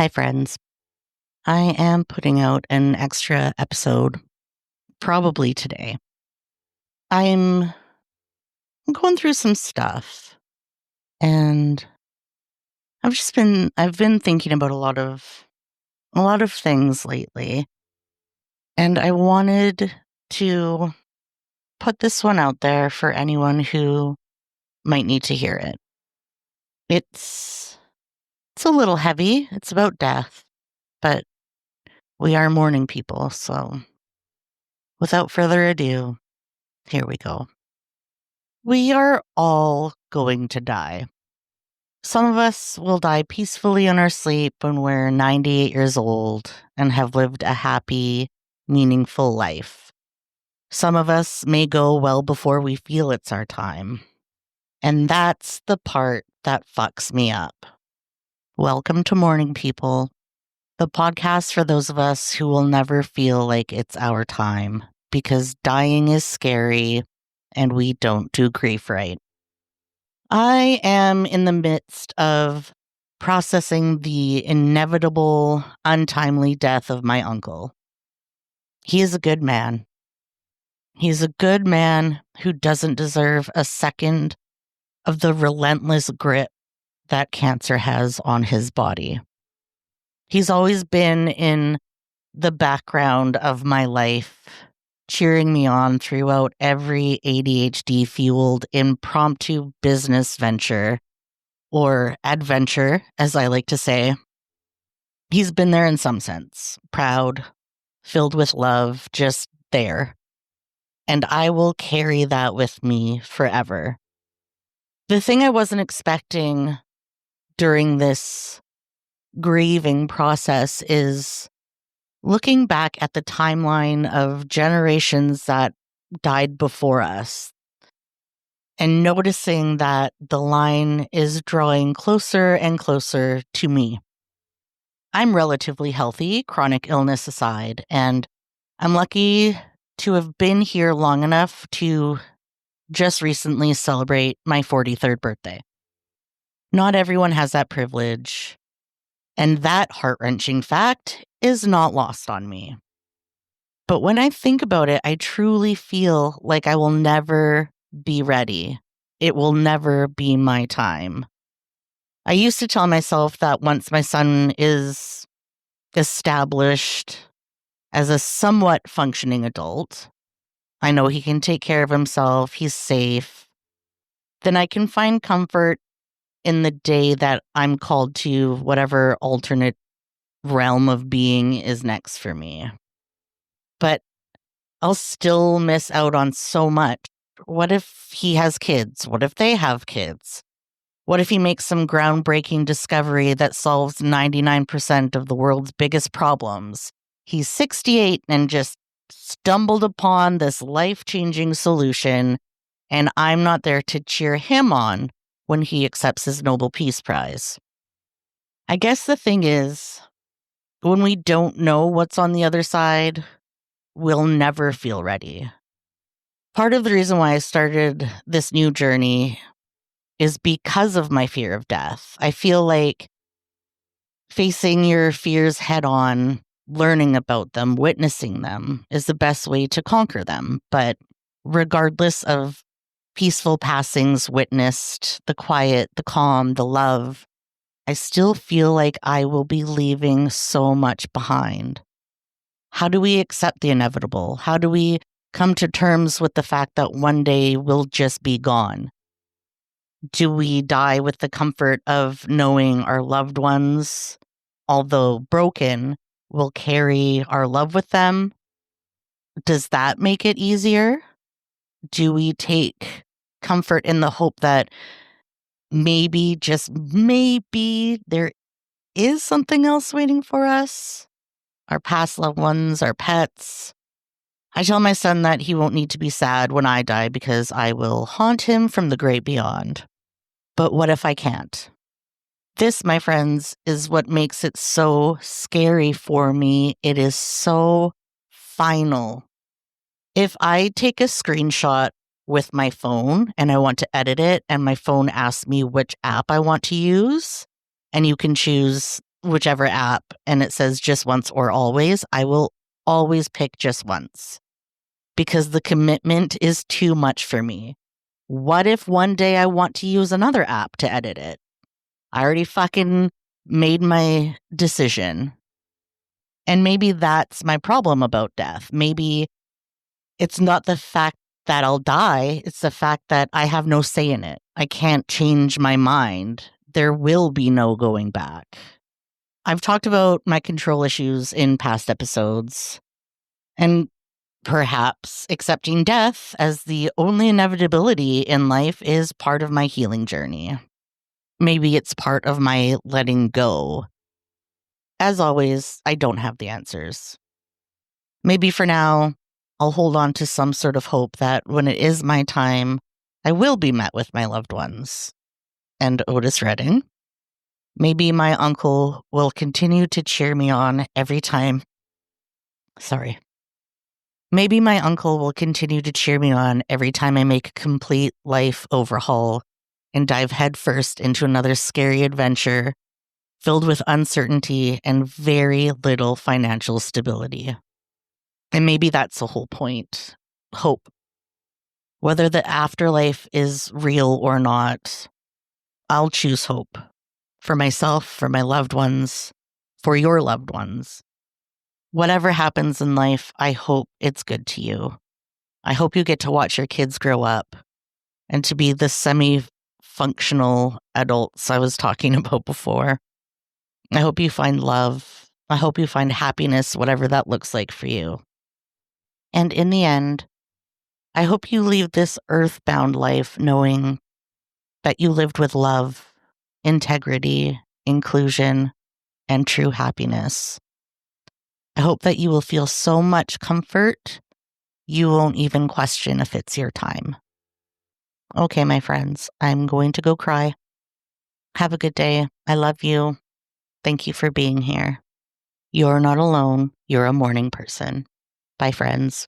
Hi, friends. I am putting out an extra episode probably today. I'm going through some stuff and I've been thinking about a lot of things lately, and I wanted to put this one out there for anyone who might need to hear it. It's a little heavy. It's about death, but we are mourning people, so without further ado, here we go. We are all going to die. Some of us will die peacefully in our sleep when we're 98 years old and have lived a happy, meaningful life. Some of us may go well before we feel it's our time. And that's the part that fucks me up. Welcome to Mourning People, the podcast for those of us who will never feel like it's our time, because dying is scary and we don't do grief right. I am in the midst of processing the inevitable, untimely death of my uncle. He is a good man. He's a good man who doesn't deserve a second of the relentless grip that cancer has on his body. He's always been in the background of my life, cheering me on throughout every ADHD-fueled impromptu business venture, or adventure, as I like to say. He's been there in some sense, proud, filled with love, just there. And I will carry that with me forever. The thing I wasn't expecting during this grieving process is looking back at the timeline of generations that died before us and noticing that the line is drawing closer and closer to me. I'm relatively healthy, chronic illness aside, and I'm lucky to have been here long enough to just recently celebrate my 43rd birthday. Not everyone has that privilege, and that heart-wrenching fact is not lost on me. But when I think about it, I truly feel like I will never be ready. It will never be my time. I used to tell myself that once my son is established as a somewhat functioning adult, I know he can take care of himself, he's safe, then I can find comfort in the day that I'm called to whatever alternate realm of being is next for me. But I'll still miss out on so much. What if he has kids? What if they have kids? What if he makes some groundbreaking discovery that solves 99% of the world's biggest problems? He's 68 and just stumbled upon this life-changing solution, and I'm not there to cheer him on when he accepts his Nobel Peace Prize. I guess the thing is, when we don't know what's on the other side, we'll never feel ready. Part of the reason why I started this new journey is because of my fear of death. I feel like facing your fears head on, learning about them, witnessing them is the best way to conquer them. But regardless of peaceful passings witnessed, the quiet, the calm, the love, I still feel like I will be leaving so much behind. How do we accept the inevitable? How do we come to terms with the fact that one day we'll just be gone? Do we die with the comfort of knowing our loved ones, although broken, will carry our love with them? Does that make it easier? Do we take comfort in the hope that maybe, just maybe, there is something else waiting for us? Our past loved ones, our pets. I tell my son that he won't need to be sad when I die because I will haunt him from the great beyond. But what if I can't? This, my friends, is what makes it so scary for me. It is so final. If I take a screenshot with my phone and I want to edit it and my phone asks me which app I want to use, and you can choose whichever app and it says just once or always, I will always pick just once because the commitment is too much for me. What if one day I want to use another app to edit it? I already fucking made my decision. And maybe that's my problem about death. Maybe it's not the fact that I'll die, it's the fact that I have no say in it. I can't change my mind. There will be no going back. I've talked about my control issues in past episodes, and perhaps accepting death as the only inevitability in life is part of my healing journey. Maybe it's part of my letting go. As always, I don't have the answers. Maybe for now, I'll hold on to some sort of hope that when it is my time, I will be met with my loved ones. And Otis Redding. Maybe my uncle will continue to cheer me on every time. Sorry. Maybe my uncle will continue to cheer me on every time I make a complete life overhaul and dive headfirst into another scary adventure filled with uncertainty and very little financial stability. And maybe that's the whole point. Hope. Whether the afterlife is real or not, I'll choose hope. For myself, for my loved ones, for your loved ones. Whatever happens in life, I hope it's good to you. I hope you get to watch your kids grow up and to be the semi-functional adults I was talking about before. I hope you find love. I hope you find happiness, whatever that looks like for you. And in the end, I hope you leave this earthbound life knowing that you lived with love, integrity, inclusion, and true happiness. I hope that you will feel so much comfort, you won't even question if it's your time. Okay, my friends, I'm going to go cry. Have a good day. I love you. Thank you for being here. You're not alone. You're a morning person. Bye, friends.